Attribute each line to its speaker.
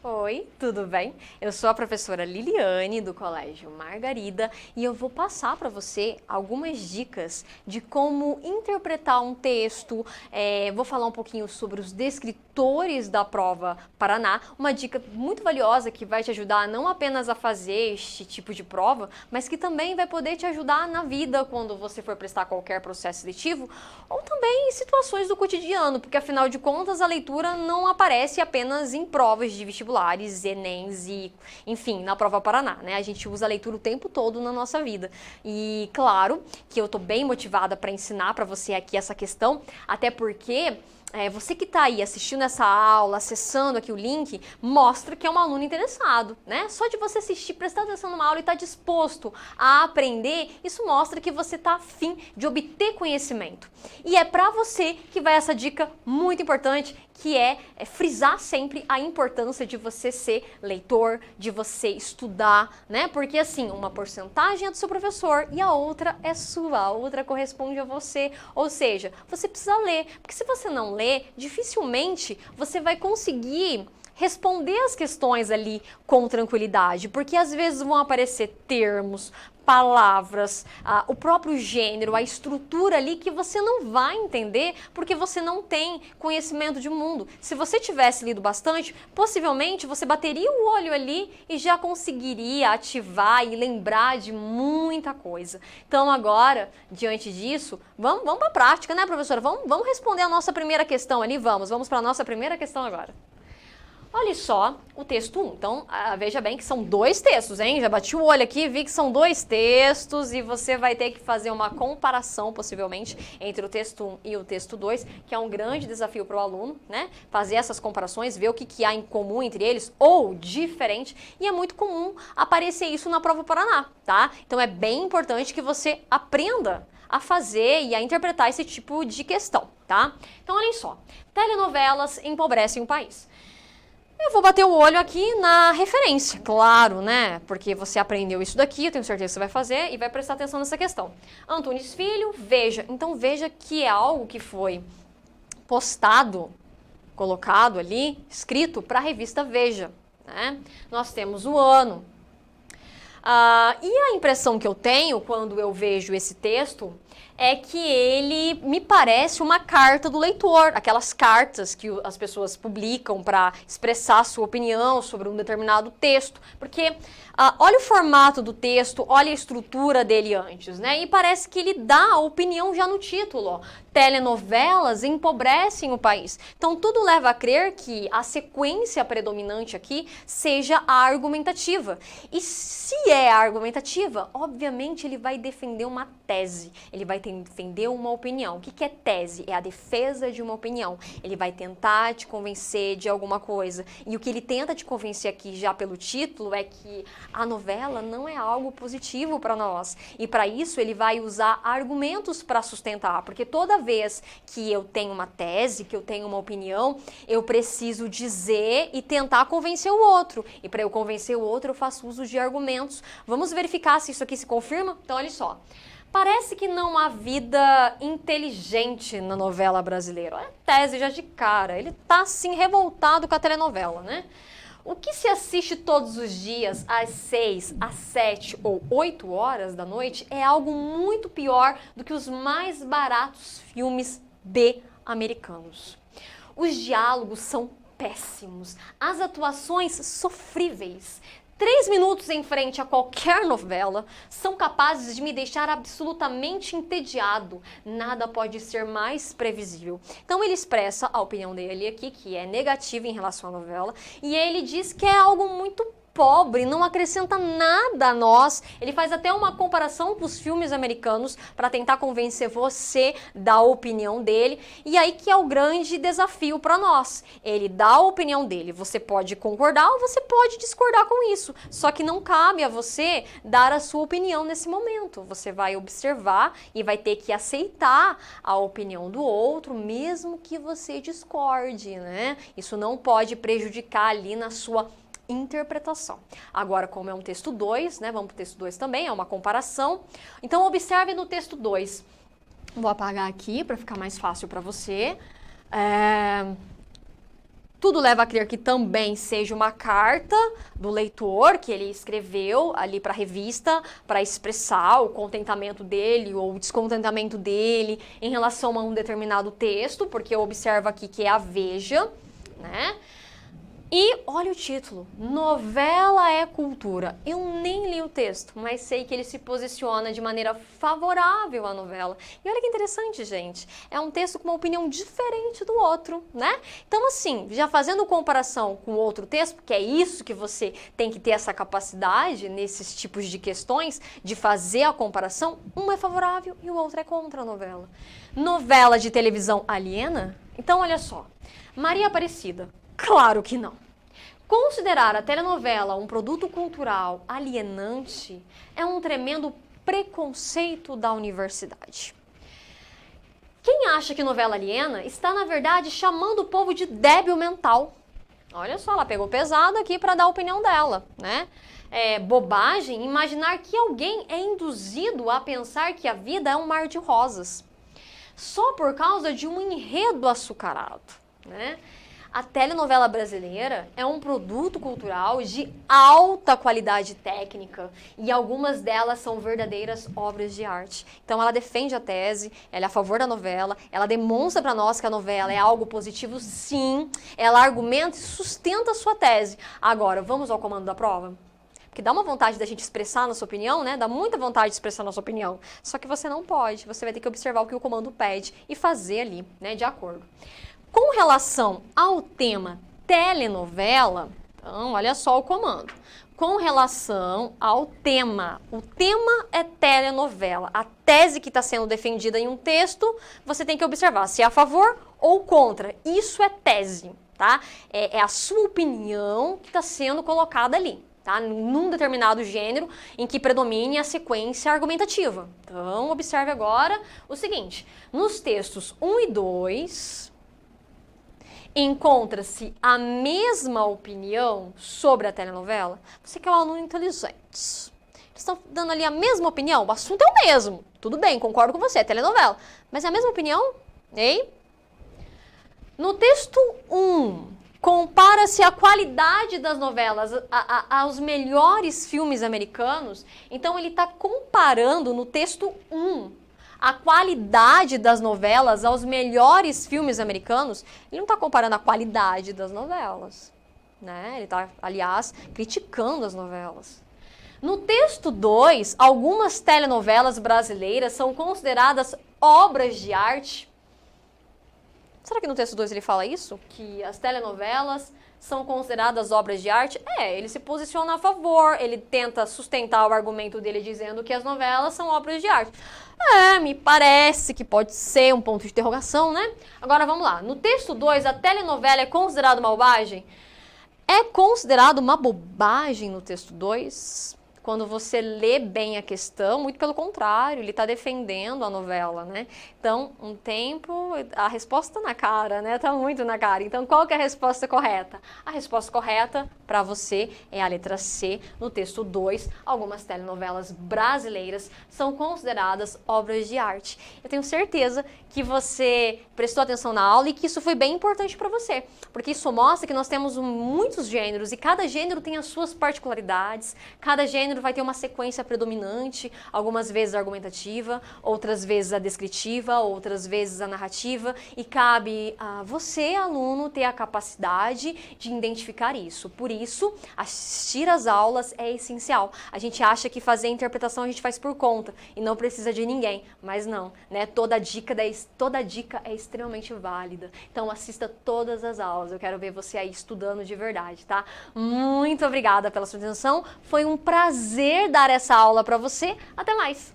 Speaker 1: Oi, tudo bem? Eu sou a professora Liliane do Colégio Margarida e eu vou passar para você algumas dicas de como interpretar um texto. Vou falar um pouquinho sobre os descritores da prova Paraná, uma dica muito valiosa que vai te ajudar não apenas a fazer este tipo de prova, mas que também vai poder te ajudar na vida quando você for prestar qualquer processo seletivo ou também em situações do cotidiano, porque afinal de contas a leitura não aparece apenas em provas de vestibular, Enems e, enfim, na prova Paraná, né? A gente usa a leitura o tempo todo na nossa vida. E claro que eu tô bem motivada para ensinar para você aqui essa questão, até porque você que está aí assistindo essa aula, acessando aqui o link, mostra que é um aluno interessado, né? Só de você assistir, prestar atenção numa aula e estar disposto a aprender, isso mostra que você está afim de obter conhecimento. E é para você que vai essa dica muito importante, que é frisar sempre a importância de você ser leitor, de você estudar, né? Porque assim, uma porcentagem é do seu professor e a outra é sua, a outra corresponde a você. Ou seja, você precisa ler, porque se você não ler, dificilmente você vai conseguir responder as questões ali com tranquilidade, porque às vezes vão aparecer termos, palavras, o próprio gênero, a estrutura ali que você não vai entender porque você não tem conhecimento de mundo. Se você tivesse lido bastante, possivelmente você bateria o olho ali e já conseguiria ativar e lembrar de muita coisa. Então agora, diante disso, vamos para a prática, né, professora? Vamos responder a nossa primeira questão ali, vamos para a nossa primeira questão agora. Olha só o texto 1. Então, veja bem que são dois textos, hein? Já bati o olho aqui, vi que são dois textos e você vai ter que fazer uma comparação, possivelmente, entre o texto 1 e o texto 2, que é um grande desafio para o aluno, né? Fazer essas comparações, ver o que há em comum entre eles ou diferente. E é muito comum aparecer isso na prova Paraná, tá? Então, é bem importante que você aprenda a fazer e a interpretar esse tipo de questão, tá? Então, olhem só. Telenovelas empobrecem o país. Eu vou bater o olho aqui na referência, claro, né? Porque você aprendeu isso daqui, eu tenho certeza que você vai fazer e vai prestar atenção nessa questão. Antunes Filho, Veja. Então veja que é algo que foi postado, colocado ali, escrito para a revista Veja, né? Nós temos o ano. E a impressão que eu tenho quando eu vejo esse texto é que ele me parece uma carta do leitor, aquelas cartas que as pessoas publicam para expressar sua opinião sobre um determinado texto, porque olha o formato do texto, olha a estrutura dele antes, né? E parece que ele dá a opinião já no título, ó. Telenovelas empobrecem o país. Então tudo leva a crer que a sequência predominante aqui seja a argumentativa. E se é a argumentativa, obviamente ele vai defender uma tese, ele vai defender uma opinião. O que é tese? É a defesa de uma opinião. Ele vai tentar te convencer de alguma coisa. E o que ele tenta te convencer aqui já pelo título é que a novela não é algo positivo para nós. E para isso ele vai usar argumentos para sustentar, porque toda vez que eu tenho uma tese, que eu tenho uma opinião, eu preciso dizer e tentar convencer o outro. E para eu convencer o outro, eu faço uso de argumentos. Vamos verificar se isso aqui se confirma? Então, olha só. Parece que não há vida inteligente na novela brasileira. Olha a tese já de cara. Ele tá, assim, revoltado com a telenovela, né? O que se assiste todos os dias às 6, às 7 ou 8 horas da noite é algo muito pior do que os mais baratos filmes B americanos. Os diálogos são péssimos, as atuações sofríveis. 3 minutos em frente a qualquer novela são capazes de me deixar absolutamente entediado. Nada pode ser mais previsível. Então ele expressa a opinião dele aqui, que é negativa em relação à novela, e ele diz que é algo muito pobre, não acrescenta nada a nós. Ele faz até uma comparação com os filmes americanos para tentar convencer você da opinião dele. E aí que é o grande desafio para nós. Ele dá a opinião dele. Você pode concordar ou você pode discordar com isso. Só que não cabe a você dar a sua opinião nesse momento. Você vai observar e vai ter que aceitar a opinião do outro, mesmo que você discorde, né? Isso não pode prejudicar ali na sua interpretação. Agora, como é um texto 2, né, vamos para o texto 2 também, é uma comparação. Então, observe no texto 2. Vou apagar aqui para ficar mais fácil para você. Tudo leva a crer que também seja uma carta do leitor que ele escreveu ali para a revista para expressar o contentamento dele ou o descontentamento dele em relação a um determinado texto, porque eu observo aqui que é a Veja, né? E olha o título, Novela é Cultura. Eu nem li o texto, mas sei que ele se posiciona de maneira favorável à novela. E olha que interessante, gente. É um texto com uma opinião diferente do outro, né? Então, assim, já fazendo comparação com outro texto, porque é isso que você tem que ter essa capacidade nesses tipos de questões, de fazer a comparação, um é favorável e o outro é contra a novela. Novela de televisão aliena? Então, olha só. Maria Aparecida. Claro que não. Considerar a telenovela um produto cultural alienante é um tremendo preconceito da universidade. Quem acha que novela aliena está, na verdade, chamando o povo de débil mental. Olha só, ela pegou pesado aqui para dar a opinião dela, né? É bobagem imaginar que alguém é induzido a pensar que a vida é um mar de rosas, só por causa de um enredo açucarado, né? A telenovela brasileira é um produto cultural de alta qualidade técnica e algumas delas são verdadeiras obras de arte. Então ela defende a tese, ela é a favor da novela, ela demonstra para nós que a novela é algo positivo, sim, ela argumenta e sustenta a sua tese. Agora, vamos ao comando da prova? Porque dá uma vontade da gente expressar a nossa opinião, né? Dá muita vontade de expressar a nossa opinião. Só que você não pode, você vai ter que observar o que o comando pede e fazer ali, né, de acordo. Com relação ao tema telenovela, então, olha só o comando. Com relação ao tema, o tema é telenovela. A tese que está sendo defendida em um texto, você tem que observar se é a favor ou contra. Isso é tese, tá? É a sua opinião que está sendo colocada ali, tá? Num determinado gênero em que predomine a sequência argumentativa. Então, observe agora o seguinte. Nos textos 1 e 2... encontra-se a mesma opinião sobre a telenovela? Você que é um aluno inteligente. Eles estão dando ali a mesma opinião? O assunto é o mesmo. Tudo bem, concordo com você, é telenovela. Mas é a mesma opinião? Ei? No texto 1, compara-se a qualidade das novelas aos melhores filmes americanos. Então, ele está comparando no texto 1 a qualidade das novelas aos melhores filmes americanos. Ele não está comparando a qualidade das novelas, né? Ele está, aliás, criticando as novelas. No texto 2, algumas telenovelas brasileiras são consideradas obras de arte. Será que no texto 2 ele fala isso? Que as telenovelas são consideradas obras de arte? Ele se posiciona a favor, ele tenta sustentar o argumento dele dizendo que as novelas são obras de arte. Me parece que pode ser um ponto de interrogação, né? Agora vamos lá. No texto 2, a telenovela é considerada uma bobagem? É considerado uma bobagem no texto 2? Quando você lê bem a questão, muito pelo contrário, ele está defendendo a novela, né? Então, um tempo, a resposta está na cara, né? Está muito na cara. Então, qual que é a resposta correta? A resposta correta para você é a letra C. No texto 2, algumas telenovelas brasileiras são consideradas obras de arte. Eu tenho certeza que você prestou atenção na aula e que isso foi bem importante para você, porque isso mostra que nós temos muitos gêneros e cada gênero tem as suas particularidades, cada gênero vai ter uma sequência predominante, algumas vezes argumentativa, outras vezes a descritiva, outras vezes a narrativa, e cabe a você, aluno, ter a capacidade de identificar isso. Por isso, assistir às aulas é essencial. A gente acha que fazer a interpretação a gente faz por conta e não precisa de ninguém, mas não, né? Toda dica é extremamente válida. Então, assista todas as aulas. Eu quero ver você aí estudando de verdade, tá? Muito obrigada pela sua atenção. Foi um prazer dar essa aula para você. Até mais!